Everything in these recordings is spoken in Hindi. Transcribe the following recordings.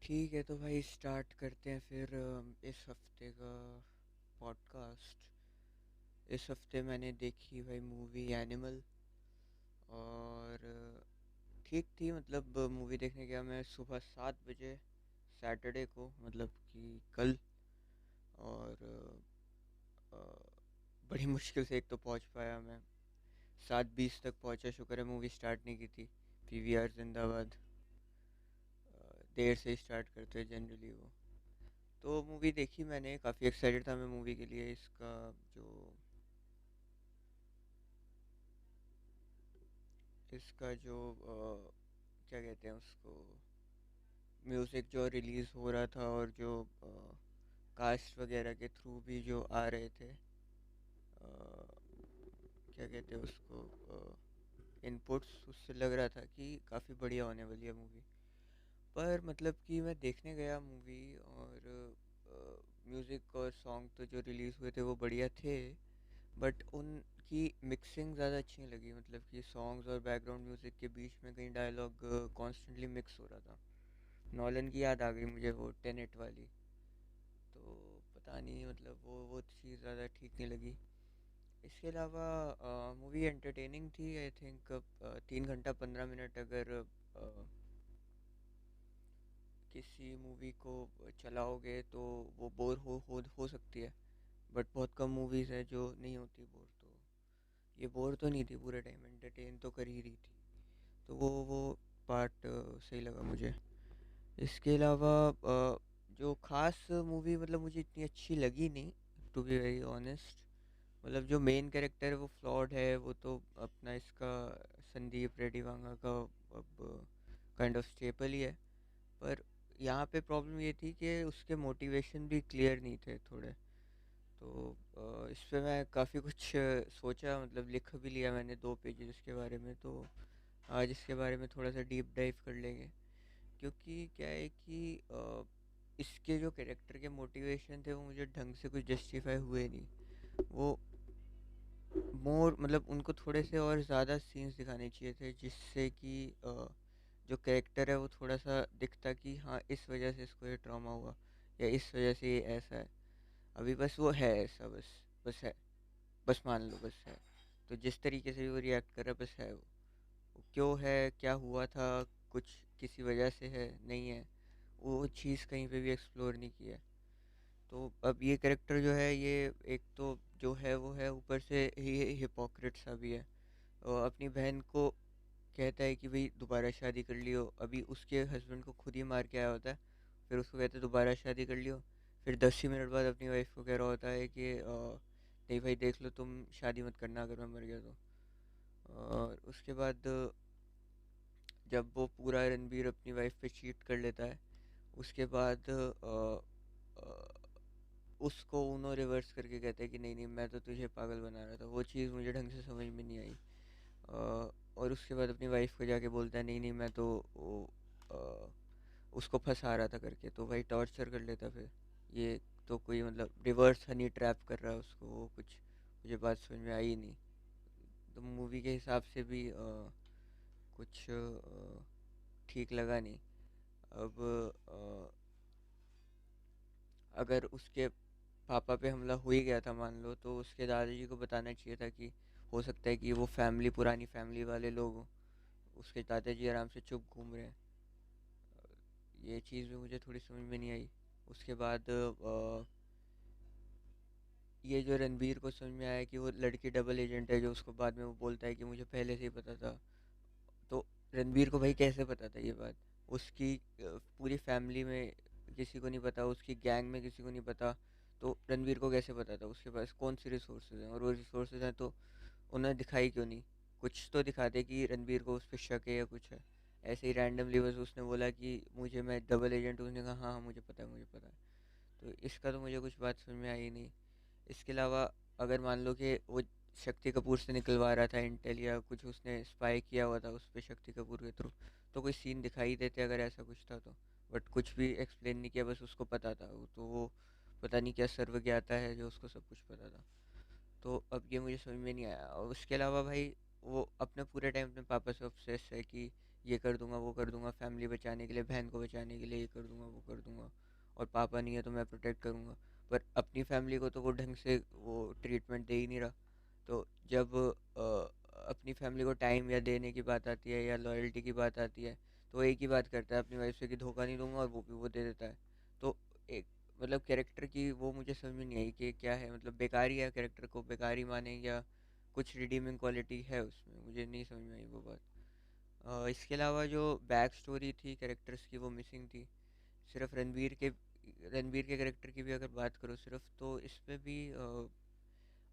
ठीक है तो भाई स्टार्ट करते हैं फिर इस हफ्ते का पॉडकास्ट। इस हफ्ते मैंने देखी भाई मूवी एनिमल। और ठीक थी, मतलब मूवी देखने गया मैं सुबह 7 बजे सैटरडे को, मतलब कि कल। और बड़ी मुश्किल से एक तो पहुंच पाया मैं। 7:20 तक पहुंचा, शुक्र है मूवी स्टार्ट नहीं की थी। पीवीआर जिंदाबाद। देर से स्टार्ट करते हैं जनरली वो। तो मूवी देखी मैंने, काफ़ी एक्साइटेड था मैं मूवी के लिए। इसका जो क्या कहते हैं उसको, म्यूज़िक जो रिलीज़ हो रहा था और जो कास्ट वगैरह के थ्रू भी जो आ रहे थे, क्या कहते हैं उसको, इनपुट्स, उससे लग रहा था कि काफ़ी बढ़िया होने वाली है मूवी। पर मतलब कि मैं देखने गया मूवी, और म्यूज़िक और सॉन्ग तो जो रिलीज़ हुए थे वो बढ़िया थे। बट उनकी मिक्सिंग ज़्यादा अच्छी नहीं लगी, मतलब कि सॉन्ग्स और बैकग्राउंड म्यूज़िक के बीच में कहीं डायलॉग कॉन्स्टेंटली मिक्स हो रहा था। नॉलन की याद आ गई मुझे, वो टेनेट वाली। तो पता नहीं, मतलब वो चीज़ ज़्यादा ठीक नहीं लगी। इसके अलावा मूवी एंटरटेनिंग थी आई थिंक। 3 घंटा 15 मिनट अगर किसी मूवी को चलाओगे तो वो बोर हो सकती है। बट बहुत कम मूवीज़ है जो नहीं होती बोर। तो ये बोर तो नहीं थी, पूरे टाइम एंटरटेन तो कर ही रही थी। तो वो पार्ट सही लगा मुझे। इसके अलावा जो खास मूवी मतलब मुझे इतनी अच्छी लगी नहीं, टू बी वेरी ऑनेस्ट। मतलब जो मेन कैरेक्टर है वो फ्लॉड है, वो तो अपना इसका संदीप रेड्डी वांगा का अब काइंड ऑफ स्टेपल ही है। पर यहाँ पे प्रॉब्लम ये थी कि उसके मोटिवेशन भी क्लियर नहीं थे थोड़े। तो इस पे मैं काफ़ी कुछ सोचा, मतलब लिख भी लिया मैंने 2 पेजेस इसके बारे में। तो आज इसके बारे में थोड़ा सा डीप डाइव कर लेंगे। क्योंकि क्या है कि इसके जो कैरेक्टर के मोटिवेशन थे वो मुझे ढंग से कुछ जस्टिफाई हुए नहीं। वो मोर मतलब उनको थोड़े से और ज़्यादा सीन्स दिखाने चाहिए थे, जिससे कि जो कैरेक्टर है वो थोड़ा सा दिखता कि हाँ इस वजह से इसको ये ट्रॉमा हुआ, या इस वजह से ये ऐसा है। अभी बस वो है ऐसा, बस बस है, बस मान लो बस है। तो जिस तरीके से भी वो रिएक्ट कर रहा है बस है वो क्यों है, क्या हुआ था, कुछ किसी वजह से है नहीं है, वो चीज़ कहीं पे भी एक्सप्लोर नहीं किया है। तो अब ये कैरेक्टर जो है, ये एक तो जो है वो है, ऊपर से ये हिपोक्रेट सा भी है। और अपनी बहन को कहता है कि भाई दोबारा शादी कर लियो, अभी उसके हस्बैंड को खुद ही मार के आया होता है। फिर उसको कहते हैं दोबारा शादी कर लियो। फिर 10 ही मिनट बाद अपनी वाइफ को कह रहा होता है कि नहीं भाई देख लो, तुम शादी मत करना अगर मैं मर गया तो। और उसके बाद जब वो पूरा रणबीर अपनी वाइफ पे चीट कर लेता है, उसके बाद उसको उन्होंने रिवर्स करके कहता है कि नहीं नहीं मैं तो तुझे पागल बना रहा था। वो चीज़ मुझे ढंग से समझ में नहीं आई। और उसके बाद अपनी वाइफ को जाके बोलता है नहीं नहीं मैं तो अ, उसको फंसा रहा था करके, तो भाई टॉर्चर कर लेता फिर। ये तो कोई मतलब रिवर्स हनी ट्रैप कर रहा है उसको, वो कुछ मुझे बात समझ में आई नहीं। तो मूवी के हिसाब से भी कुछ ठीक लगा नहीं। अब अगर उसके पापा पे हमला हो ही गया था मान लो, तो उसके दादाजी को बताना चाहिए था कि हो सकता है कि वो फैमिली, पुरानी फैमिली वाले लोग हों। उसके दादाजी आराम से चुप घूम रहे हैं। ये चीज़ भी मुझे थोड़ी समझ में नहीं आई। उसके बाद ये जो रणबीर को समझ में आया कि वो लड़की डबल एजेंट है, जो उसको बाद में वो बोलता है कि मुझे पहले से ही पता था। तो रणबीर को भाई कैसे पता था ये बात? उसकी पूरी फैमिली में किसी को नहीं पता, उसकी गैंग में किसी को नहीं पता। तो रणबीर को कैसे पता था? उसके पास कौन सी रिसोर्सेज हैं? और वो रिसोर्सेज हैं तो उन्हें दिखाई क्यों नहीं? कुछ तो दिखाते कि रणबीर को उस पर शक है या कुछ है। ऐसे ही रैंडमली बस उसने बोला कि मुझे, मैं डबल एजेंट हूँ। उसने कहा हाँ हाँ मुझे पता है मुझे पता है। तो इसका तो मुझे कुछ बात समझ में आई नहीं। इसके अलावा अगर मान लो कि वो शक्ति कपूर से निकलवा रहा था इंटेल, या कुछ उसने स्पाई किया हुआ था उस पर शक्ति कपूर के थ्रू, तो कोई सीन दिखाई देते अगर ऐसा कुछ था तो। बट कुछ भी एक्सप्लेन नहीं किया, बस उसको पता था। तो वो पता नहीं क्या सर्वज्ञाता है जो उसको सब कुछ पता था। तो अब ये मुझे समझ में नहीं आया। और उसके अलावा भाई वो अपने पूरे टाइम अपने पापा से ऑब्सेस है कि ये कर दूंगा वो कर दूंगा फैमिली बचाने के लिए, बहन को बचाने के लिए ये कर दूंगा वो कर दूंगा, और पापा नहीं है तो मैं प्रोटेक्ट करूंगा। पर अपनी फैमिली को तो वो ढंग से वो ट्रीटमेंट दे ही नहीं रहा। तो जब अपनी फैमिली को टाइम या देने की बात आती है या लॉयल्टी की बात आती है, तो वो एक ही बात करता है अपनी वाइफ से कि धोखा नहीं दूंगा, और वो भी वो दे देता है। तो एक मतलब कैरेक्टर की वो मुझे समझ में नहीं आई कि क्या है, मतलब बेकार ही है, कैरेक्टर को बेकार ही माने या कुछ रिडीमिंग क्वालिटी है उसमें, मुझे नहीं समझ में आई वो बात। इसके अलावा जो बैक स्टोरी थी कैरेक्टर्स की वो मिसिंग थी। सिर्फ रणबीर के कैरेक्टर की भी अगर बात करो सिर्फ, तो इसमें भी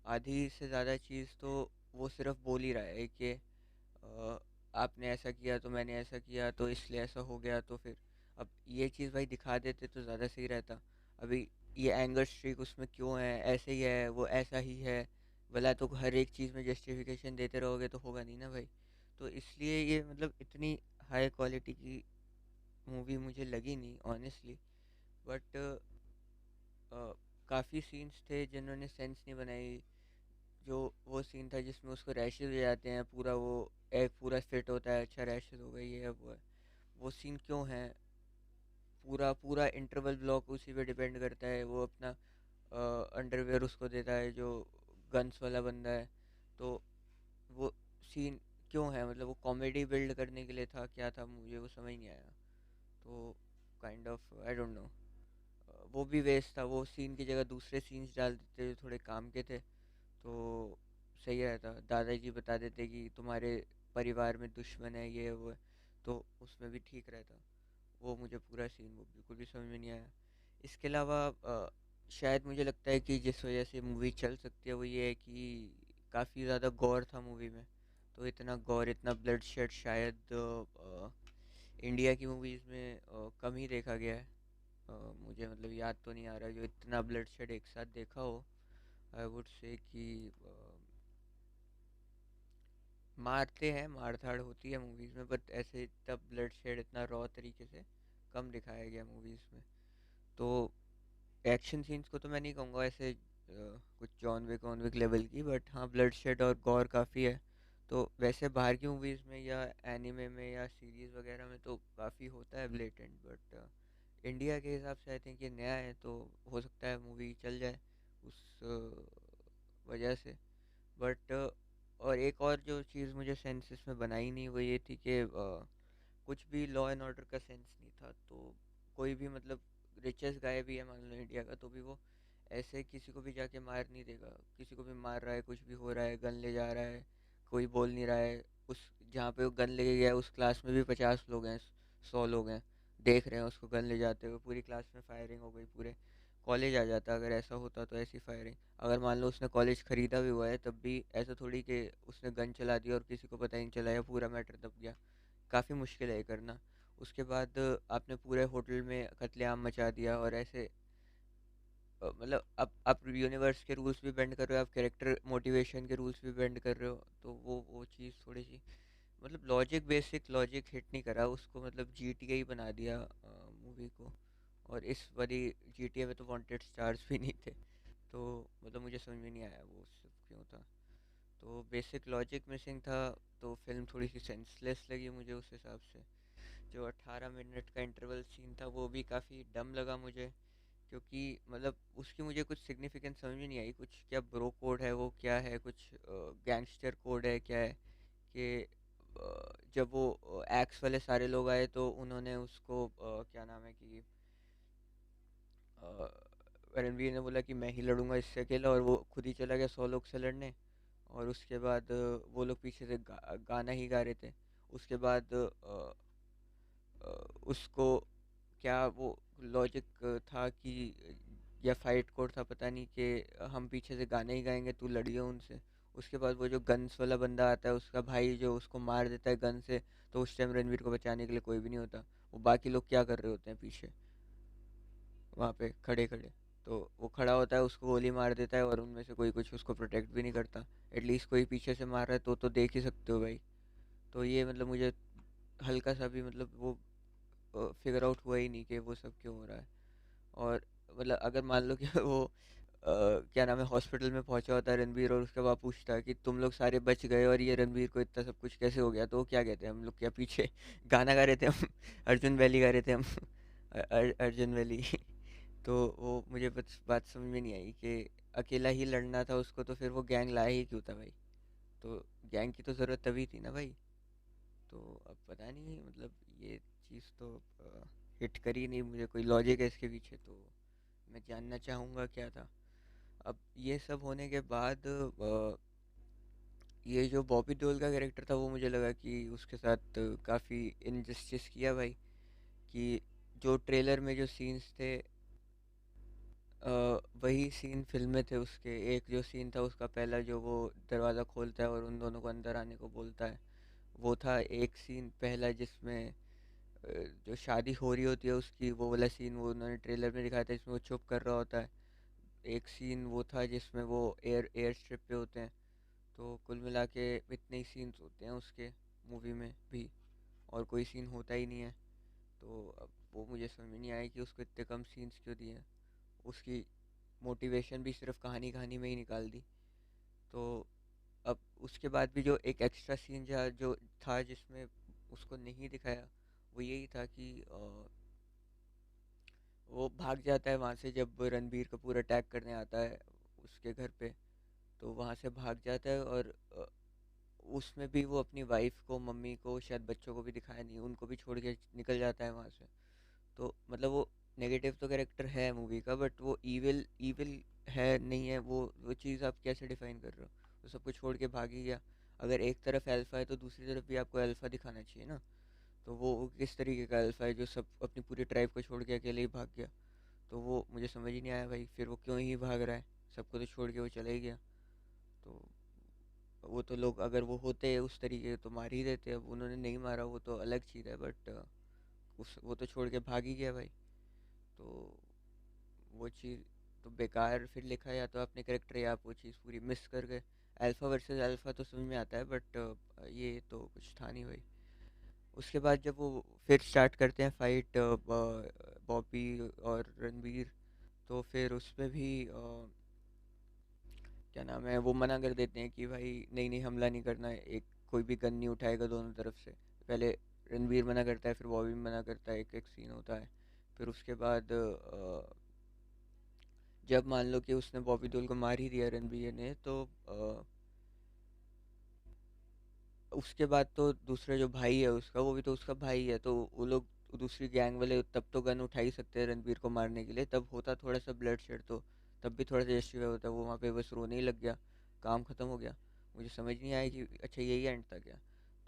आधी से ज़्यादा चीज़ तो वो सिर्फ बोल ही रहा है कि आपने ऐसा किया तो मैंने ऐसा किया तो इसलिए ऐसा हो गया, तो फिर अब ये चीज़ भाई दिखा देते तो ज़्यादा सही रहता। अभी ये एंगर स्ट्रीक उसमें क्यों है, ऐसे ही है, वो ऐसा ही है, भला तो हर एक चीज़ में जस्टिफिकेशन देते रहोगे तो होगा नहीं ना भाई। तो इसलिए ये मतलब इतनी हाई क्वालिटी की मूवी मुझे लगी नहीं ऑनेस्टली। बट काफ़ी सीन्स थे जिन्होंने सेंस नहीं बनाई। जो वो सीन था जिसमें उसको रैशेज हो जाते हैं, पूरा वो एक पूरा फिट होता है, अच्छा रैशेज हो गई है वो सीन क्यों है? पूरा पूरा इंटरवल ब्लॉक उसी पे डिपेंड करता है, वो अपना अंडरवेयर उसको देता है जो गन्स वाला बंदा है। तो वो सीन क्यों है? मतलब वो कॉमेडी बिल्ड करने के लिए था, क्या था, मुझे वो समझ नहीं आया। तो kind of I don't know, वो भी वेस्ट था। वो सीन की जगह दूसरे सीन्स डाल देते जो थोड़े काम के थे तो सही रहता। दादाजी बता देते कि तुम्हारे परिवार में दुश्मन है, ये है, वो है, तो उसमें भी ठीक रहता। वो मुझे पूरा सीन वो बिल्कुल भी समझ में नहीं आया। इसके अलावा शायद मुझे लगता है कि जिस वजह से मूवी चल सकती है वो ये है कि काफ़ी ज़्यादा गौर था मूवी में। तो इतना गौर, इतना ब्लड शेड शायद इंडिया की मूवीज़ में कम ही देखा गया है। मुझे मतलब याद तो नहीं आ रहा जो इतना ब्लड शेड एक साथ देखा हो। आई वुड से कि मारते हैं, मार धाड़ होती है मूवीज़ में, बट ऐसे इतना ब्लड शेड इतना रॉ तरीके से कम दिखाया गया मूवीज़ में। तो एक्शन सीन्स को तो मैं नहीं कहूँगा ऐसे कुछ John Wick on Wick level की, बट हाँ ब्लड शेड और गॉर काफ़ी है। तो वैसे बाहर की मूवीज़ में या एनिमे में या सीरीज़ वगैरह में तो काफ़ी होता है ब्लेटेंट, बट इंडिया के हिसाब से आई थिंक ये नया है, तो हो सकता है मूवी चल जाए उस वजह से। बट और एक और जो चीज़ मुझे सेंस इसमें बनाई नहीं वो ये थी कि कुछ भी लॉ एंड ऑर्डर का सेंस नहीं था। तो कोई भी मतलब रिचेस्ट गाय भी है मान लो इंडिया का, तो भी वो ऐसे किसी को भी जाके मार नहीं देगा। किसी को भी मार रहा है, कुछ भी हो रहा है, गन ले जा रहा है, कोई बोल नहीं रहा है। उस जहाँ पे वो गन लेके गया उस क्लास में भी 50 लोग हैं, 100 लोग हैं, देख रहे हैं उसको गन ले जाते हुए, पूरी क्लास में फायरिंग हो गई, पूरे कॉलेज आ जाता अगर ऐसा होता। तो ऐसी फायरिंग, अगर मान लो उसने कॉलेज खरीदा भी हुआ है तब भी ऐसा थोड़ी कि उसने गन चला दिया और किसी को पता ही नहीं चला या पूरा मैटर दब गया। काफ़ी मुश्किल है ये करना। उसके बाद आपने पूरे होटल में कत्लेआम मचा दिया, और ऐसे मतलब आप यूनिवर्स के रूल्स भी बेंड कर रहे हो, आप कैरेक्टर मोटिवेशन के रूल्स भी बेंड कर रहे हो। तो वो चीज़ थोड़ी सी मतलब लॉजिक, बेसिक लॉजिक हिट नहीं करा उसको, मतलब GTA ही बना दिया मूवी को। और इस वाली GTA में तो वांटेड स्टार्स भी नहीं थे। तो मतलब मुझे समझ में नहीं आया वो सब क्यों था। तो बेसिक लॉजिक मिसिंग था। तो फिल्म थोड़ी सी सेंसलेस लगी मुझे उस हिसाब से। जो 18 मिनट का इंटरवल सीन था वो भी काफ़ी डम लगा मुझे, क्योंकि मतलब उसकी मुझे कुछ सिग्निफिकेंस समझ में नहीं आई। कुछ क्या ब्रो कोड है, वो क्या है, कुछ गैंगस्टर कोड है, क्या है कि जब वो एक्स वाले सारे लोग आए तो उन्होंने उसको क्या नाम है कि रणवीर ने बोला कि मैं ही लड़ूंगा इससे अकेला, और वो खुद ही चला गया 100 लोग से लड़ने। और उसके बाद वो लोग पीछे से गाना ही गा रहे थे। उसके बाद उसको क्या वो लॉजिक था कि या फाइट कोड था पता नहीं कि हम पीछे से गाने ही गाएंगे, तू लड़ियो उनसे। उसके बाद वो जो गन्स वाला बंदा आता है उसका भाई जो उसको मार देता है गन से, तो उस टाइम रणवीर को बचाने के लिए कोई भी नहीं होता। वो बाकी लोग क्या कर रहे होते हैं पीछे वहाँ पे खड़े खड़े। तो वो खड़ा होता है, उसको गोली मार देता है, और उनमें से कोई कुछ उसको प्रोटेक्ट भी नहीं करता। एटलीस्ट कोई पीछे से मार रहा है तो देख ही सकते हो भाई। तो ये मतलब मुझे हल्का सा भी मतलब वो फिगर आउट हुआ ही नहीं कि वो सब क्यों हो रहा है। और मतलब अगर मान लो कि वो क्या नाम है, हॉस्पिटल में पहुंचा होता है रणबीर, और उसके बाद पूछता है कि तुम लोग सारे बच गए और ये रणबीर को इतना सब कुछ कैसे हो गया, तो वो क्या कहते हैं, हम लोग क्या पीछे गाना गा रहे थे हम अर्जुन वैली गा रहे थे हम अर्जुन वैली तो वो मुझे बस बात समझ में नहीं आई कि अकेला ही लड़ना था उसको, तो फिर वो गैंग लाया ही क्यों था भाई। तो गैंग की तो ज़रूरत तभी थी ना भाई। तो अब पता नहीं, मतलब ये चीज़ तो हिट करी नहीं, मुझे कोई लॉजिक है इसके पीछे, तो मैं जानना चाहूँगा क्या था। अब ये सब होने के बाद ये जो बॉबी देओल का कैरेक्टर था, वो मुझे लगा कि उसके साथ काफ़ी इनजस्टिस किया भाई। कि जो ट्रेलर में जो सीन्स थे, वही सीन फिल्म में थे उसके। एक जो सीन था उसका पहला, जो वो दरवाज़ा खोलता है और उन दोनों को अंदर आने को बोलता है, वो था एक सीन पहला, जिसमें जो शादी हो रही होती है उसकी, वो वाला सीन वो उन्होंने ट्रेलर में दिखाया था, जिसमें वो चुप कर रहा होता है। एक सीन वो था जिसमें वो एयर एयर स्ट्रिप पे होते हैं। तो कुल मिला के इतने ही सीन्स होते हैं उसके मूवी में भी, और कोई सीन होता ही नहीं है। तो अब वो मुझे समझ में नहीं आया कि उसको इतने कम सीन्स क्यों दिए हैं। उसकी मोटिवेशन भी सिर्फ कहानी कहानी में ही निकाल दी। तो अब उसके बाद भी जो एक एक्स्ट्रा सीन जो था जिसमें उसको नहीं दिखाया, वो यही था कि वो भाग जाता है वहाँ से, जब रणबीर कपूर अटैक करने आता है उसके घर पे। तो वहाँ से भाग जाता है, और उसमें भी वो अपनी वाइफ को, मम्मी को, शायद बच्चों को भी दिखाया नहीं, उनको भी छोड़ के निकल जाता है वहाँ से। तो मतलब वो नेगेटिव तो कैरेक्टर है मूवी का, बट वो ईविल ईविल है नहीं है, वो चीज़ आप कैसे डिफाइन कर रहे हो। वो सबको छोड़ के भाग ही गया। अगर एक तरफ अल्फा है तो दूसरी तरफ भी आपको अल्फा दिखाना चाहिए ना। तो वो किस तरीके का अल्फा है जो सब अपनी पूरी ट्राइब को छोड़ के अकेले ही भाग गया। तो वो मुझे समझ ही नहीं आया भाई, फिर वो क्यों ही भाग रहा है, सबको तो छोड़ के वो चला ही गया। तो वो तो लोग अगर वो होते उस तरीके तो मार ही देते, अब उन्होंने नहीं मारा वो तो अलग चीज़ है, बट उस वो तो छोड़ के भाग ही गया भाई। तो वो चीज़ तो बेकार फिर लिखा, या तो आपने करेक्टर या आप वो चीज़ पूरी मिस कर गए। अल्फ़ा वर्सेस अल्फ़ा तो समझ में आता है, बट ये तो कुछ था नहीं भाई। उसके बाद जब वो फिर स्टार्ट करते हैं फाइट, बॉबी और रणबीर, तो फिर उसमें भी क्या नाम है, वो मना कर देते हैं कि भाई नहीं नहीं, हमला नहीं करना है, एक कोई भी गन नहीं उठाएगा दोनों तरफ से। पहले रणबीर मना करता है, फिर बॉबी मना करता है, एक एक सीन होता है। फिर उसके बाद जब मान लो कि उसने बॉबी देओल को मार ही दिया रणबीर ने, तो उसके बाद तो दूसरा जो भाई है उसका, वो भी तो उसका भाई है, तो वो लोग दूसरी गैंग वाले तब तो गन उठा ही सकते हैं रणबीर को मारने के लिए, तब होता थोड़ा सा ब्लड शेड, तो तब भी थोड़ा सा जस्टिफाई होता। वो वहाँ पे बस रोने ही लग गया, काम ख़त्म हो गया। मुझे समझ नहीं आया कि अच्छा यही एंड था क्या।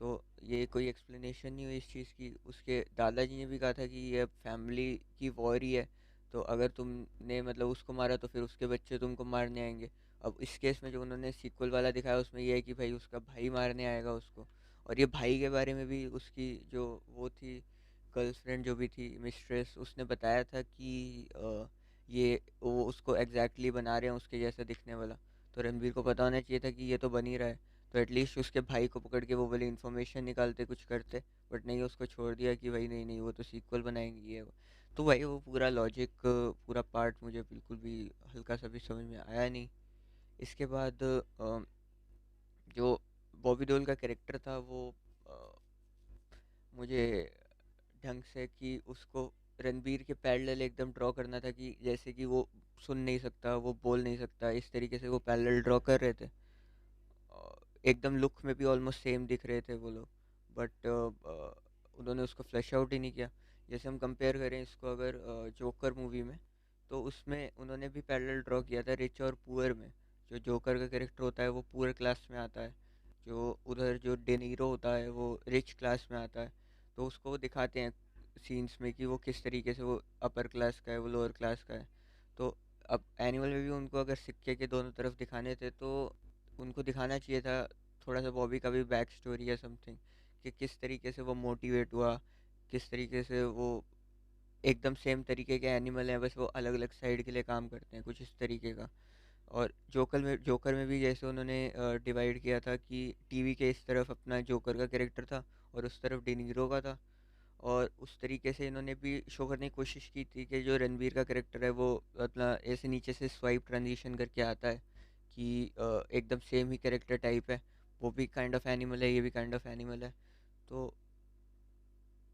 तो ये कोई एक्सप्लेनेशन नहीं हुई इस चीज़ की। उसके दादाजी ने भी कहा था कि ये फैमिली की वॉर ही है, तो अगर तुमने मतलब उसको मारा तो फिर उसके बच्चे तुमको मारने आएंगे। अब इस केस में जो उन्होंने सीक्वल वाला दिखाया, उसमें ये है कि भाई उसका भाई मारने आएगा उसको। और ये भाई के बारे में भी उसकी जो वो थी गर्लफ्रेंड जो भी थी मिस्ट्रेस, उसने बताया था कि ये वो उसको एग्जैक्टली बना रहे हैं उसके जैसा दिखने वाला। तो रणबीर को पता होना चाहिए था कि ये तो बन ही रहा है, तो एटलीस्ट उसके भाई को पकड़ के वो वाली इन्फॉर्मेशन निकालते, कुछ करते। बट नहीं, उसको छोड़ दिया कि भाई नहीं नहीं, वो तो सीक्वल बनाएंगे ये वो। तो भाई वो पूरा लॉजिक, पूरा पार्ट मुझे बिल्कुल भी हल्का सा भी समझ में आया नहीं। इसके बाद जो बॉबी देओल का कैरेक्टर था, वो अ, मुझे ढंग से कि उसको रणबीर के पैरेलल एकदम ड्रॉ करना था, कि जैसे कि वो सुन नहीं सकता, वो बोल नहीं सकता, इस तरीके से वो पैरेलल ड्रॉ कर रहे थे। एकदम लुक में भी ऑलमोस्ट सेम दिख रहे थे वो लोग, बट उन्होंने उसको फ्लैश आउट ही नहीं किया। जैसे हम कंपेयर करें इसको अगर जोकर मूवी में, तो उसमें उन्होंने भी पैरेलल ड्रॉ किया था रिच और पुअर में। जो जोकर का कैरेक्टर होता है वो पुअर क्लास में आता है, जो उधर जो डेनीरो होता है वो रिच क्लास में आता है। तो उसको वो दिखाते हैं सीन्स में कि वो किस तरीके से वो अपर क्लास का है, वो लोअर क्लास का है। तो अब एनिमल में भी उनको अगर सिक्के के दोनों तरफ दिखाने थे, तो उनको दिखाना चाहिए था थोड़ा सा बॉबी का भी बैक स्टोरी या समथिंग, कि किस तरीके से वो मोटिवेट हुआ, किस तरीके से वो एकदम सेम तरीके के एनिमल हैं, बस वो अलग अलग साइड के लिए काम करते हैं, कुछ इस तरीके का। और जोकर में भी जैसे उन्होंने डिवाइड किया था कि टीवी के इस तरफ अपना जोकर का कैरेक्टर था और उस तरफ डिनीरो का था। और उस तरीके से इन्होंने भी शो करने की कोशिश की थी कि जो रणवीर का कैरेक्टर है वो अपना ऐसे नीचे से स्वाइप ट्रांजिशन करके आता है कि एकदम सेम ही कैरेक्टर टाइप है, वो भी काइंड ऑफ एनिमल है, ये भी काइंड ऑफ एनिमल है। तो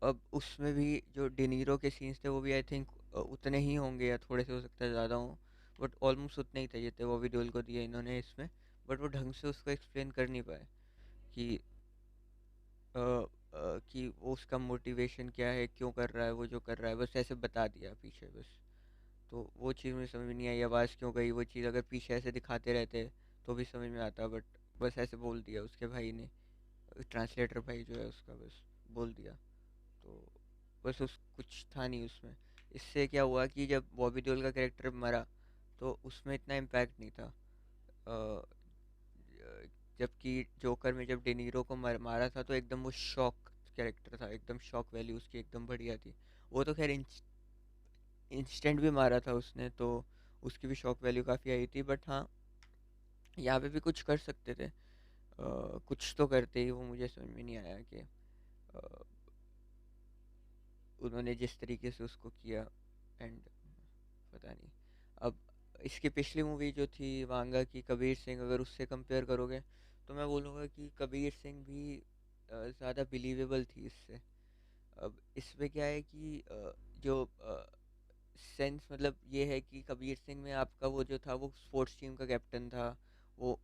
अब उसमें भी जो डिनीरो के सीन्स थे वो भी आई थिंक उतने ही होंगे या थोड़े से हो सकता है ज़्यादा हों, बट ऑलमोस्ट उतने ही थे जितने बॉबी देओल को दिए इन्होंने इसमें। बट वो ढंग से उसको एक्सप्लेन कर नहीं पाए कि कि वो उसका मोटिवेशन क्या है, क्यों कर रहा है वो जो कर रहा है, बस ऐसे बता दिया पीछे बस। तो वो चीज़ मुझे समझ में नहीं आई, आवाज़ क्यों गई, वो चीज़ अगर पीछे ऐसे दिखाते रहते तो भी समझ में आता, बट बस ऐसे बोल दिया उसके भाई ने, ट्रांसलेटर भाई जो है उसका, बस बोल दिया। तो बस उस कुछ था नहीं उसमें। इससे क्या हुआ कि जब बॉबी देओल का कैरेक्टर मरा तो उसमें इतना इम्पैक्ट नहीं था। अ, जबकि जोकर में जब डेनीरो को मारा था तो एकदम वो शॉक कैरेक्टर था, एकदम शॉक वैल्यू उसकी एकदम बढ़िया थी। वो तो खैर इंस्टेंट भी मारा था उसने तो उसकी भी शॉक वैल्यू काफ़ी आई थी, बट हाँ यहाँ पे भी कुछ कर सकते थे। कुछ तो करते ही, वो मुझे समझ में नहीं आया कि अ, उन्होंने जिस तरीके से उसको किया। एंड पता नहीं। अब इसकी पिछली मूवी जो थी वांगा की, कबीर सिंह, अगर उससे कंपेयर करोगे तो मैं बोलूँगा कि कबीर सिंह भी ज़्यादा बिलीवेबल थी इससे। अब इसमें क्या है कि जो सेंस मतलब ये है कि कबीर सिंह में आपका वो जो था वो स्पोर्ट्स टीम का कैप्टन था, वो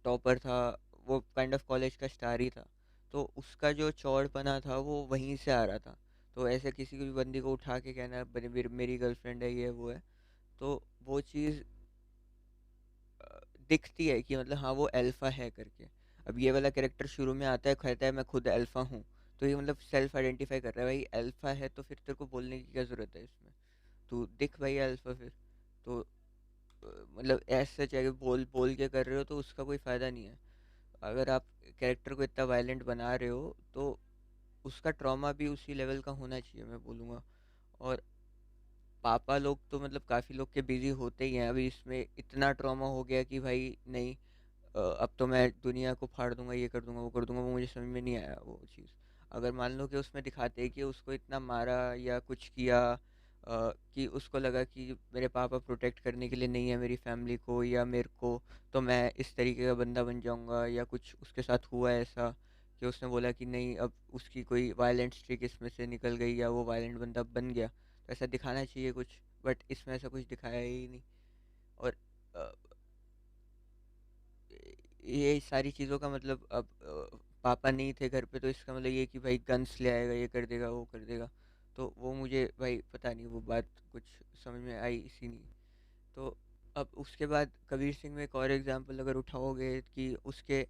टॉपर था, वो काइंड ऑफ कॉलेज का स्टार ही था। तो उसका जो चौड़पना था वो वहीं से आ रहा था। तो ऐसे किसी भी बंदी को उठा के कहना मेरी गर्लफ्रेंड है, ये वो है, तो वो चीज़ दिखती है कि मतलब हाँ वो अल्फा है करके। अब ये वाला कैरेक्टर शुरू में आता है, कहता है मैं खुद अल्फा हूँ, तो ये मतलब सेल्फ आइडेंटिफाई कर रहा है, भाई अल्फा है तो फिर तेरे को बोलने की क्या ज़रूरत है इसमें, तू दिख भाई अल्फा फिर। तो मतलब ऐसा चाहे बोल बोल के कर रहे हो तो उसका कोई फ़ायदा नहीं है। अगर आप कैरेक्टर को इतना वायलेंट बना रहे हो तो उसका ट्रॉमा भी उसी लेवल का होना चाहिए मैं बोलूँगा। और पापा लोग तो मतलब काफ़ी लोग के बिजी होते ही हैं, अभी इसमें इतना ट्रॉमा हो गया कि भाई नहीं, अब तो मैं दुनिया को फाड़ दूंगा, ये कर दूंगा वो कर दूंगा, वो मुझे समझ में नहीं आया वो चीज़। अगर मान लो कि उसमें दिखाते कि उसको इतना मारा या कुछ किया, कि उसको लगा कि मेरे पापा प्रोटेक्ट करने के लिए नहीं है मेरी फैमिली को या मेरे को, तो मैं इस तरीके का बंदा बन जाऊंगा, या कुछ उसके साथ हुआ ऐसा कि उसने बोला कि नहीं अब उसकी कोई वायलेंट स्ट्रिक इसमें से निकल गई या वो वायलेंट बंदा बन गया, तो ऐसा दिखाना चाहिए कुछ, बट इसमें ऐसा कुछ दिखाया ही नहीं। और अ, ये सारी चीज़ों का मतलब अब पापा नहीं थे घर पे तो इसका मतलब ये कि भाई गन्स ले आएगा, ये कर देगा वो कर देगा, तो वो मुझे भाई पता नहीं वो बात कुछ समझ में आई इसी नहीं। तो अब उसके बाद कबीर सिंह में एक और एग्जांपल अगर उठाओगे कि उसके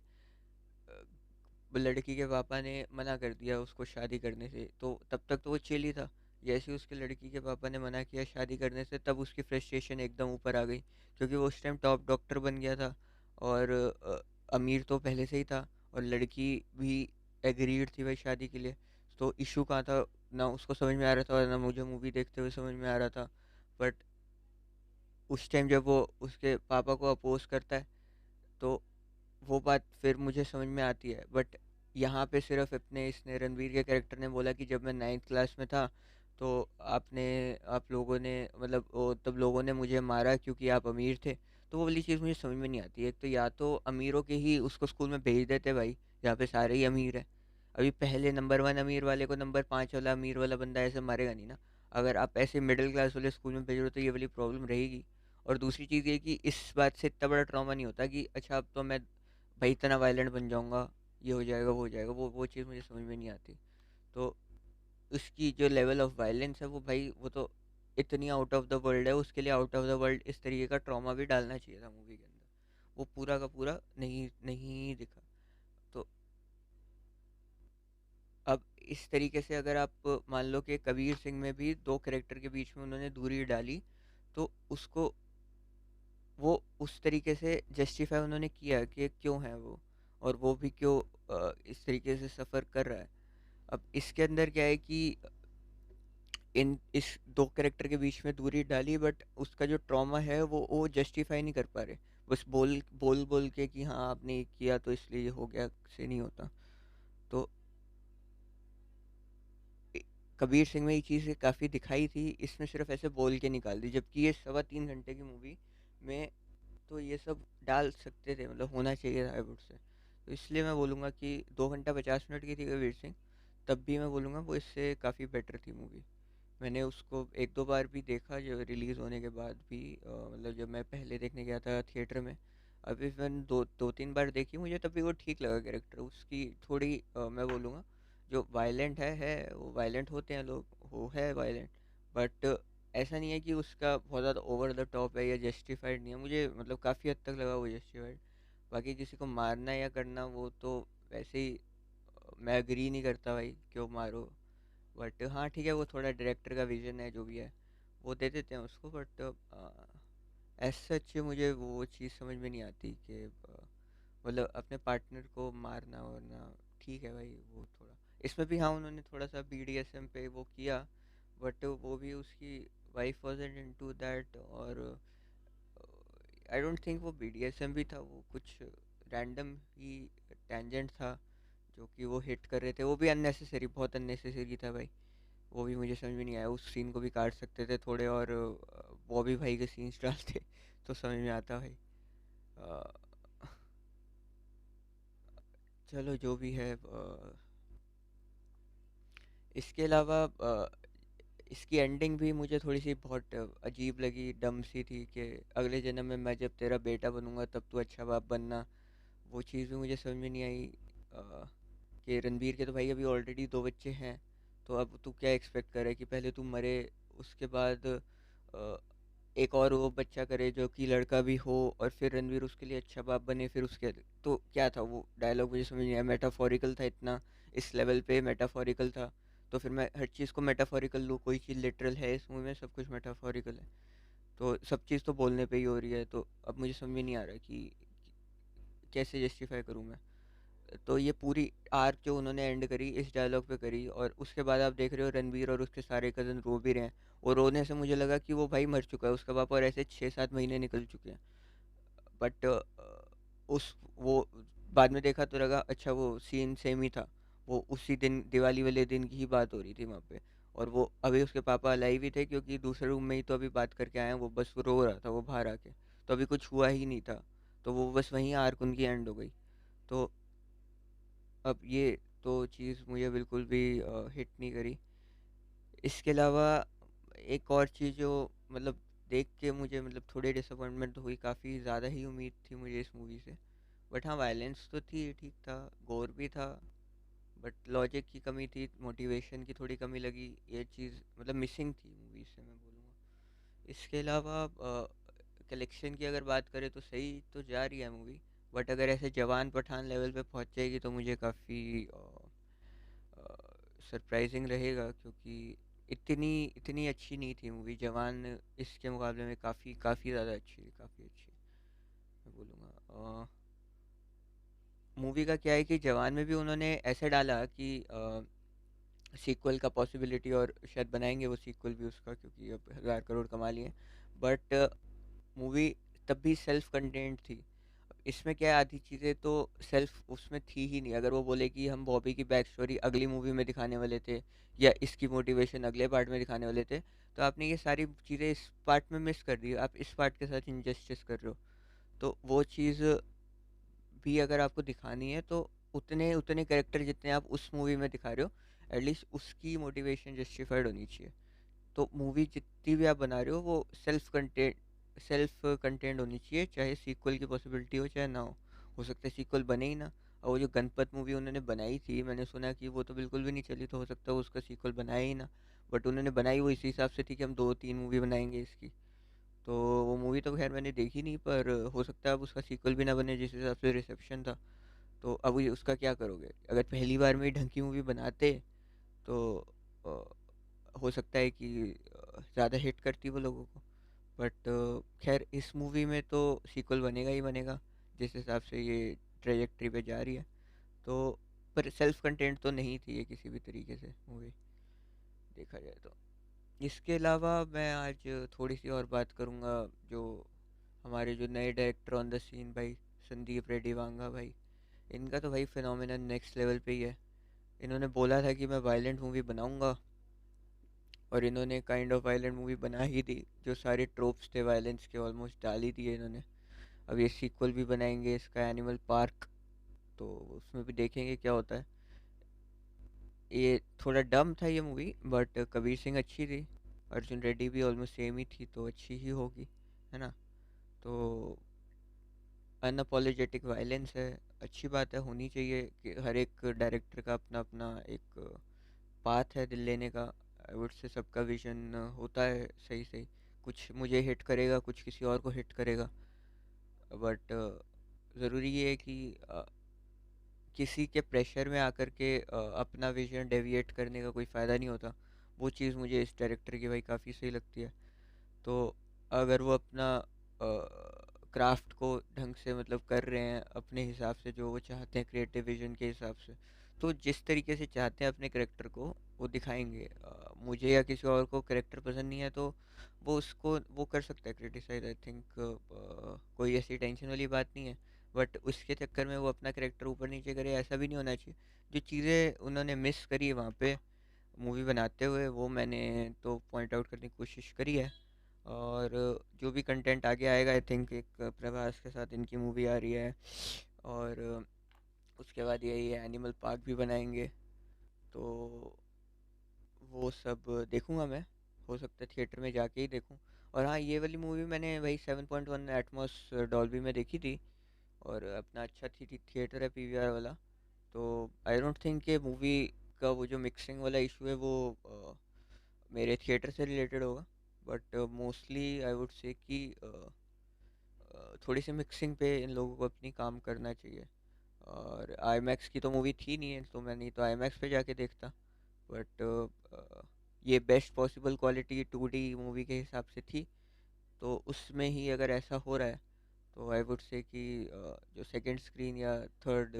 वो लड़की के पापा ने मना कर दिया उसको शादी करने से, तो तब तक तो वो चिल ही था। जैसे ही उसके लड़की के पापा ने मना किया शादी करने से, तब उसकी फ्रस्ट्रेशन एकदम ऊपर आ गई, क्योंकि वो उस टाइम टॉप डॉक्टर बन गया था और अमीर तो पहले से ही था, और लड़की भी एग्रीड थी भाई शादी के लिए। तो इशू कहाँ था, ना उसको समझ में आ रहा था और ना मुझे मूवी देखते हुए समझ में आ रहा था। बट उस टाइम जब वो उसके पापा को अपोज करता है तो वो बात फिर मुझे समझ में आती है। बट यहाँ पे सिर्फ अपने इसने रणवीर के कैरेक्टर ने बोला कि जब मैं 9th क्लास में था तो आपने आप लोगों ने मतलब तब लोगों ने मुझे मारा क्योंकि आप अमीर थे। तो वो वाली चीज़ मुझे समझ में नहीं आती है। एक तो या तो अमीरों के ही उसको स्कूल में भेज देते भाई जहाँ पे सारे ही अमीर है। अभी पहले नंबर 1 अमीर वाले को नंबर 5 वाला अमीर वाला बंदा ऐसे मारेगा नहीं ना। अगर आप ऐसे मिडिल क्लास वाले स्कूल में भेज रहे हो तो ये वाली प्रॉब्लम रहेगी। और दूसरी चीज़ ये कि इस बात से इतना बड़ा ट्रॉमा नहीं होता कि अच्छा अब तो मैं भाई इतना वायलेंट बन जाऊंगा, ये हो जाएगा वो हो जाएगा, वो चीज़ मुझे समझ में नहीं आती। तो उसकी जो लेवल ऑफ वायलेंस है वो भाई वो तो इतनी आउट ऑफ द वर्ल्ड है, उसके लिए आउट ऑफ द वर्ल्ड इस तरीके का ट्रॉमा भी डालना चाहिए था मूवी के अंदर। वो पूरा का पूरा नहीं नहीं दिखा। तो अब इस तरीके से अगर आप मान लो कि कबीर सिंह में भी दो कैरेक्टर के बीच में उन्होंने दूरी डाली, तो उसको वो उस तरीके से जस्टिफाई उन्होंने किया कि क्यों है वो, और वो भी क्यों इस तरीके से सफ़र कर रहा है। अब इसके अंदर क्या है कि इन इस दो कैरेक्टर के बीच में दूरी डाली, बट उसका जो ट्रॉमा है वो जस्टिफाई नहीं कर पा रहे। बस बोल बोल बोल के कि हाँ आपने ये किया तो इसलिए ये हो गया, से नहीं होता। तो कबीर सिंह में ये चीज़ काफ़ी दिखाई थी, इसमें सिर्फ ऐसे बोल के निकाल दी, जबकि ये 3.25 घंटे की मूवी में तो ये सब डाल सकते थे, मतलब होना चाहिए था बॉलीवुड से। तो इसलिए मैं बोलूँगा कि 2 घंटा 50 मिनट की थी कबीर सिंह, तब भी मैं बोलूँगा वो इससे काफ़ी बेटर थी मूवी। मैंने उसको एक दो बार भी देखा, जो रिलीज़ होने के बाद भी, मतलब जब मैं पहले देखने गया था थिएटर में, अभी मैंने दो तीन बार देखी, मुझे तब भी वो ठीक लगा कैरेक्टर उसकी। थोड़ी मैं बोलूँगा जो वायलेंट है वो वायलेंट होते हैं लोग, वो है वायलेंट, बट ऐसा नहीं है कि उसका बहुत ज़्यादा ओवर द टॉप है या जस्टिफाइड नहीं है। मुझे मतलब काफ़ी हद तक लगा वो जस्टिफाइड। बाकी किसी को मारना या करना वो तो वैसे ही, मैं एग्री नहीं करता भाई, क्यों मारो। बट हाँ ठीक है, वो थोड़ा डायरेक्टर का विजन है, जो भी है वो दे देते हैं उसको, बट एज सच मुझे वो चीज़ समझ में नहीं आती कि मतलब अपने पार्टनर को मारना वरना। ठीक है भाई, वो थोड़ा इसमें भी हाँ उन्होंने थोड़ा सा BDSM पे वो किया, बट वो भी उसकी वाइफ वॉजेंट इनटू दैट, और आई डोंट थिंक वो BDSM भी था, वो कुछ रैंडम ही टेंजेंट था जो कि वो हिट कर रहे थे, वो भी अननेसेसरी, बहुत अननेसेसरी था भाई। वो भी मुझे समझ में नहीं आया, उस सीन को भी काट सकते थे थोड़े, और बॉबी भाई के सीन्स डालते तो समझ में आता भाई। अ, चलो जो भी है, इसके अलावा इसकी एंडिंग भी मुझे थोड़ी सी बहुत अजीब लगी, डम सी थी कि अगले जन्म में मैं जब तेरा बेटा बनूंगा तब तू अच्छा बाप बनना। वो चीज़ भी मुझे समझ में नहीं आई, कि रणबीर के तो भाई अभी ऑलरेडी 2 बच्चे हैं, तो अब तू क्या एक्सपेक्ट करे कि पहले तू मरे, उसके बाद एक और वो बच्चा करे जो कि लड़का भी हो, और फिर रणवीर उसके लिए अच्छा बाप बने, फिर उसके तो क्या था वो डायलॉग, मुझे समझ नहीं आया। मेटाफोरिकल था इतना, इस लेवल पे मेटाफोरिकल था, तो फिर मैं हर चीज़ को मेटाफोरिकल लूँ, कोई चीज़ लिटरल है इस मूवी में, सब कुछ मेटाफोरिकल है, तो सब चीज़ तो बोलने पे ही हो रही है, तो अब मुझे समझ में नहीं आ रहा कि कैसे जस्टिफाई करूँ मैं। तो ये पूरी आर्क जो उन्होंने एंड करी इस डायलॉग पे करी, और उसके बाद आप देख रहे हो रणवीर और उसके सारे कज़न रो भी रहे हैं, और रोने से मुझे लगा कि वो भाई मर चुका है उसका बाप, और ऐसे 6-7 महीने निकल चुके हैं, बट उस वो बाद में देखा तो लगा अच्छा वो सीन सेम ही था, वो उसी दिन दिवाली वाले दिन की ही बात हो रही थी वहाँ पे, और वो अभी उसके पापा अलाइव ही थे, क्योंकि दूसरे रूम में ही तो अभी बात करके आए हैं, वो बस रो रहा था वो बाहर आके, तो अभी कुछ हुआ ही नहीं था, तो वो बस वहीं आर्क उनकी एंड हो गई। तो अब ये तो चीज़ मुझे बिल्कुल भी हिट नहीं करी। इसके अलावा एक और चीज़ जो मतलब देख के मुझे मतलब थोड़ी डिसअपॉइंटमेंट हुई, काफ़ी ज़्यादा ही उम्मीद थी मुझे इस मूवी से, बट हाँ वायलेंस तो थी, ठीक था, गोर भी था, बट लॉजिक की कमी थी, मोटिवेशन की थोड़ी कमी लगी, ये चीज़ मतलब मिसिंग थी मूवी से, मैं बोलूँगा। इसके अलावा कलेक्शन की अगर बात करें तो सही तो जा रही है मूवी, बट अगर ऐसे जवान पठान लेवल पे पहुंच जाएगी तो मुझे काफ़ी सरप्राइजिंग रहेगा, क्योंकि इतनी इतनी अच्छी नहीं थी मूवी जवान, इसके मुकाबले में काफ़ी काफ़ी ज़्यादा अच्छी है, काफ़ी अच्छी मैं बोलूँगा। मूवी का क्या है कि जवान में भी उन्होंने ऐसे डाला कि सीक्वल का पॉसिबिलिटी, और शायद बनाएंगे वो सीक्वल भी उसका, क्योंकि अब 1,000 करोड़ कमा लिए, बट मूवी तब भी सेल्फ कंटेंट थी। इसमें क्या है, आधी चीज़ें तो सेल्फ उसमें थी ही नहीं, अगर वो बोले कि हम बॉबी की बैक स्टोरी अगली मूवी में दिखाने वाले थे, या इसकी मोटिवेशन अगले पार्ट में दिखाने वाले थे, तो आपने ये सारी चीज़ें इस पार्ट में मिस कर दी, आप इस पार्ट के साथ इनजस्टिस कर रहे हो। तो वो चीज़ भी अगर आपको दिखानी है तो उतने उतने कैरेक्टर जितने आप उस मूवी में दिखा रहे हो, एटलीस्ट उसकी मोटिवेशन जस्टिफाइड होनी चाहिए। तो मूवी जितनी भी आप बना रहे हो वो सेल्फ कंटेंट होनी चाहिए, चाहे सीक्वल की पॉसिबिलिटी हो चाहे ना हो सकता है सीक्वल बने ही ना। और वो जो गणपत मूवी उन्होंने बनाई थी, मैंने सुना कि वो तो बिल्कुल भी नहीं चली, तो हो सकता है उसका सीक्वल बनाया ही ना, बट उन्होंने बनाई वो इसी हिसाब से थी कि हम 2-3 मूवी बनाएंगे इसकी। तो वो मूवी तो खैर मैंने देखी नहीं, पर हो सकता है अब उसका सीक्वल भी ना बने जिस हिसाब से रिसेप्शन था। तो अब ये उसका क्या करोगे, अगर पहली बार में ही ढंग की मूवी बनाते तो हो सकता है कि ज़्यादा हिट करती वो लोगों को, बट खैर इस मूवी में तो सीक्वल बनेगा ही बनेगा जिस हिसाब से ये ट्रेजेक्ट्री पे जा रही है। तो पर सेल्फ कंटेंट तो नहीं थी ये किसी भी तरीके से मूवी, देखा जाए तो। इसके अलावा मैं आज थोड़ी सी और बात करूँगा, जो हमारे जो नए डायरेक्टर ऑन द सीन भाई, संदीप रेड्डी वांगा भाई, इनका तो भाई फिनोमिनन नेक्स्ट लेवल पे ही है। इन्होंने बोला था कि मैं वायलेंट मूवी बनाऊंगा, और इन्होंने काइंड ऑफ वायलेंट मूवी बना ही दी, जो सारे ट्रोप्स थे वायलेंस के ऑलमोस्ट डाल ही दिए इन्होंने। अब ये सीक्वल भी बनाएंगे इसका, एनिमल पार्क, तो उसमें भी देखेंगे क्या होता है। ये थोड़ा डम था ये मूवी, बट कबीर सिंह अच्छी थी, अर्जुन रेड्डी भी ऑलमोस्ट सेम ही थी, तो अच्छी ही होगी, है ना। तो अनअपोलोजेटिक वायलेंस है, अच्छी बात है, होनी चाहिए कि हर एक डायरेक्टर का अपना अपना एक पाथ है दिल लेने का। आई वुड से सबका विजन होता है सही सही, कुछ मुझे हिट करेगा, कुछ किसी और को हिट करेगा, बट ज़रूरी ये है कि किसी के प्रेशर में आकर के अपना विजन डेविएट करने का कोई फ़ायदा नहीं होता। वो चीज़ मुझे इस डायरेक्टर की भाई काफ़ी सही लगती है। तो अगर वो अपना क्राफ्ट को ढंग से मतलब कर रहे हैं अपने हिसाब से, जो वो चाहते हैं क्रिएटिव विजन के हिसाब से, तो जिस तरीके से चाहते हैं अपने करेक्टर को वो दिखाएंगे। मुझे या किसी और को करेक्टर पसंद नहीं है तो वो उसको वो कर सकता है क्रिटिसाइज, आई थिंक कोई ऐसी टेंशन वाली बात नहीं है। बट उसके चक्कर में वो अपना करेक्टर ऊपर नीचे करे, ऐसा भी नहीं होना चाहिए। जो चीज़ें उन्होंने मिस करी है वहाँ पे मूवी बनाते हुए, वो मैंने तो पॉइंट आउट करने की कोशिश करी है। और जो भी कंटेंट आगे आएगा, आई थिंक एक प्रभास के साथ इनकी मूवी आ रही है, और उसके बाद यही एनिमल पार्क भी बनाएंगे, तो वो सब देखूंगा मैं। हो सकता है थिएटर में जाके ही देखूं। और हाँ, ये वाली मूवी मैंने वही 7.1 एटमॉस डॉल्बी में देखी थी, और अपना अच्छा थी थिएटर है पीवीआर वाला। तो आई डोंट थिंक कि मूवी का वो जो मिक्सिंग वाला इशू है वो मेरे थिएटर से रिलेटेड होगा, but mostly I would say कि थोड़ी सी मिक्सिंग पे इन लोगों को अपनी काम करना चाहिए। और आईमैक्स की तो मूवी थी नहीं है, तो मैं नहीं तो आईमैक्स पे जाके देखता, बट ये best possible quality 2D movie के हिसाब से थी। तो उसमें ही अगर ऐसा हो रहा है, तो आई वुड से कि जो सेकंड स्क्रीन या थर्ड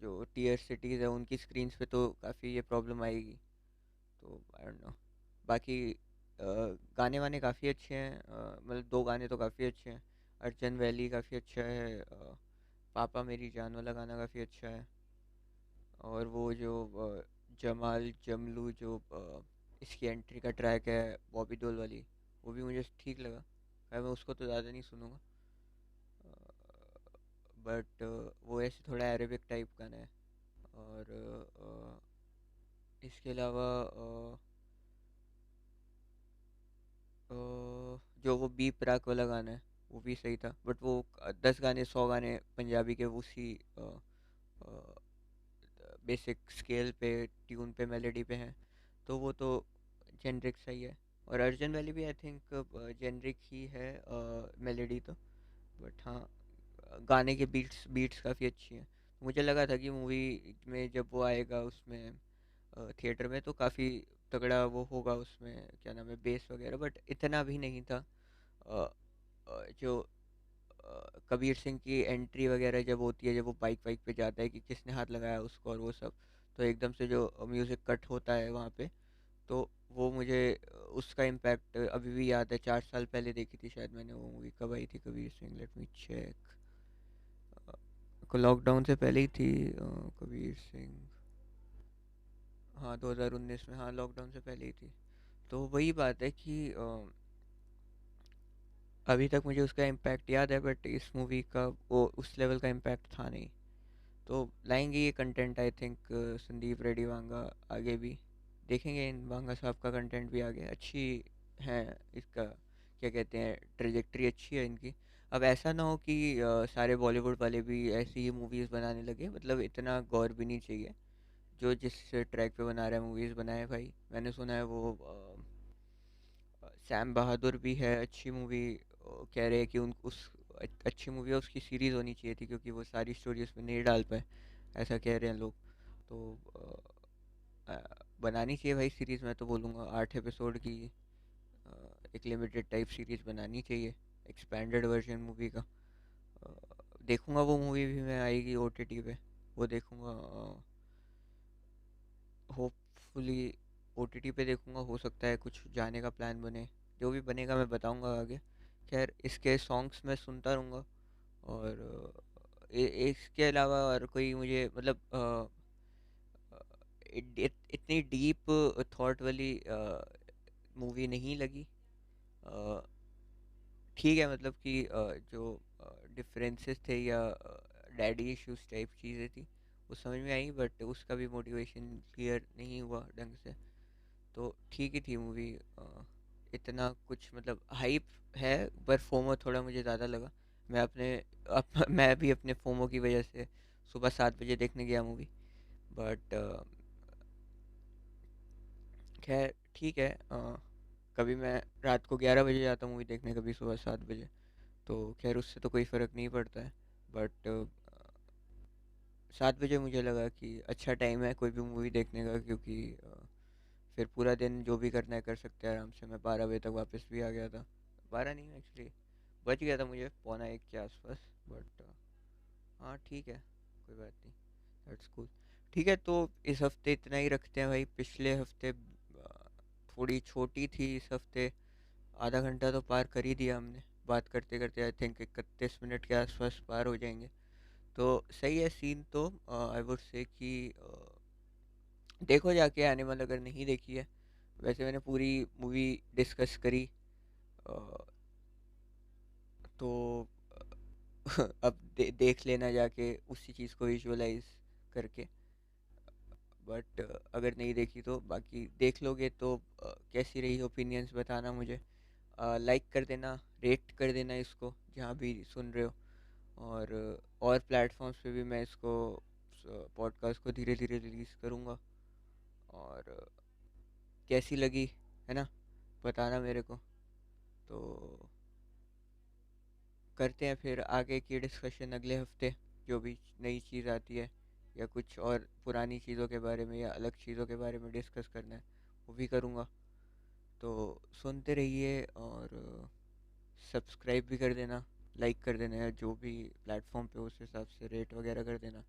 जो टीयर सिटीज़ है उनकी स्क्रीन्स पे तो काफ़ी ये प्रॉब्लम आएगी। तो आई डोंट नो। बाकी गाने वाने काफ़ी अच्छे हैं, मतलब दो गाने तो काफ़ी अच्छे हैं। अर्जन वैली काफ़ी अच्छा है, पापा मेरी जान वाला गाना काफ़ी अच्छा है। और वो जो जमाल जमलू जो इसकी एंट्री का ट्रैक है बॉबी दोल वाली, वो भी मुझे ठीक लगा। खैर मैं उसको तो ज़्यादा नहीं सुनूंगा, बट वो ऐसे थोड़ा अरेबिक टाइप गाना है। और इसके अलावा जो वो बी प्राक वाला गाना है वो भी सही था, बट वो 10 गाने 100 गाने पंजाबी के उसी बेसिक स्केल पे, ट्यून पे, मेलोडी पे हैं, तो वो तो जेनरिक सही है। और अर्जन वैली भी आई थिंक जेनरिक ही है मेलोडी तो, बट हाँ गाने के बीट्स बीट्स काफ़ी अच्छी हैं। मुझे लगा था कि मूवी में जब वो आएगा उसमें थिएटर में तो काफ़ी तगड़ा वो होगा उसमें, क्या नाम है, बेस वगैरह, बट इतना भी नहीं था। अ, जो कबीर सिंह की एंट्री वगैरह जब होती है, जब वो बाइक वाइक पे जाता है कि किसने हाथ लगाया उसको और वो सब, तो एकदम से जो म्यूज़िक कट होता है वहाँ पे, तो वो मुझे उसका इम्पैक्ट अभी भी याद है। 4 साल पहले देखी थी शायद मैंने वो मूवी। कब आई थी Kabir Singh, let me check. को लॉकडाउन से पहले ही थी कबीर सिंह। हाँ 2019 में, हाँ लॉकडाउन से पहले ही थी। तो वही बात है कि अभी तक मुझे उसका इम्पैक्ट याद है, बट इस मूवी का वो उस लेवल का इम्पैक्ट था नहीं। तो लाएंगे ये content I think Sandeep Reddy Vanga आगे भी। देखेंगे इन वांगा साहब का कंटेंट भी आगे अच्छी है। इसका क्या कहते हैं, ट्रेजेक्ट्री अच्छी है इनकी। अब ऐसा ना हो कि सारे बॉलीवुड वाले भी ऐसी ही मूवीज़ बनाने लगे, मतलब इतना गौर भी नहीं चाहिए। जो जिस ट्रैक पे बना रहा है मूवीज़ बनाए भाई। मैंने सुना है वो सैम बहादुर भी है अच्छी मूवी, कह रहे हैं कि उन उस अच्छी मूवी है, उसकी सीरीज़ होनी चाहिए थी क्योंकि वो सारी स्टोरी उसमें नहीं डाल पाए, ऐसा कह रहे हैं लोग। तो बनानी चाहिए भाई सीरीज़, मैं तो बोलूँगा 8 एपिसोड की एक लिमिटेड टाइप सीरीज़ बनानी चाहिए, एक्सपेंडेड वर्जन मूवी का। अ, देखूँगा वो मूवी भी, मैं आएगी ओटीटी पे, वो देखूँगा। होपफुली ओटीटी पे देखूँगा, हो सकता है कुछ जाने का प्लान बने। जो भी बनेगा मैं बताऊँगा आगे। खैर इसके सॉन्ग्स मैं सुनता रहूँगा। और इसके अलावा और कोई मुझे मतलब इतनी डीप थॉट वाली मूवी नहीं लगी। अ, ठीक है, मतलब कि जो डिफरेंसेस थे या डैडी इश्यूज टाइप चीज़ें थी वो समझ में आई, बट उसका भी मोटिवेशन क्लियर नहीं हुआ ढंग से। तो ठीक ही थी मूवी। इतना कुछ मतलब हाइप है, पर फोमो थोड़ा मुझे ज़्यादा लगा। मैं मैं भी अपने फोमो की वजह से सुबह 7 बजे देखने गया मूवी। बट खैर ठीक है। कभी मैं रात को 11 बजे जाता हूँ मूवी देखने, कभी सुबह 7 बजे। तो खैर उससे तो कोई फ़र्क नहीं पड़ता है। बट 7 बजे मुझे लगा कि अच्छा टाइम है कोई भी मूवी देखने का, क्योंकि फिर पूरा दिन जो भी करना है कर सकते हैं आराम से। मैं 12 बजे तक वापस भी आ गया था। 12 नहीं, एक्चुअली बच गया था मुझे पौना एक के आसपास। बट हाँ ठीक है, कोई बात नहीं। That's cool. ठीक है, तो इस हफ्ते इतना ही रखते हैं भाई। पिछले हफ्ते थोड़ी छोटी थी, इस हफ्ते आधा घंटा तो पार कर ही दिया हमने बात करते करते। आई थिंक 31 मिनट के आसपास पार हो जाएंगे। तो सही है सीन। तो आई वुड से कि देखो जाके एनिमल, अगर नहीं देखी है। वैसे मैंने पूरी मूवी डिस्कस करी। अ, तो अब देख लेना जाके उसी चीज़ को विजुअलाइज करके। बट अगर नहीं देखी तो बाकी देख लोगे तो कैसी रही ओपिनियंस बताना मुझे। लाइक कर देना, रेट कर देना इसको जहाँ भी सुन रहे हो। और प्लेटफॉर्म्स पे भी मैं इसको पॉडकास्ट को धीरे धीरे रिलीज़ करूँगा। और कैसी लगी, है ना, बताना मेरे को। तो करते हैं फिर आगे की डिस्कशन अगले हफ्ते। जो भी नई चीज़ आती है या कुछ और पुरानी चीज़ों के बारे में या अलग चीज़ों के बारे में डिस्कस करना है, वो भी करूँगा। तो सुनते रहिए, और सब्सक्राइब भी कर देना, लाइक कर देना, या जो भी प्लेटफॉर्म पे उस हिसाब से रेट वगैरह कर देना।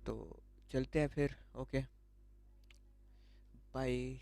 तो चलते हैं फिर। Okay, bye.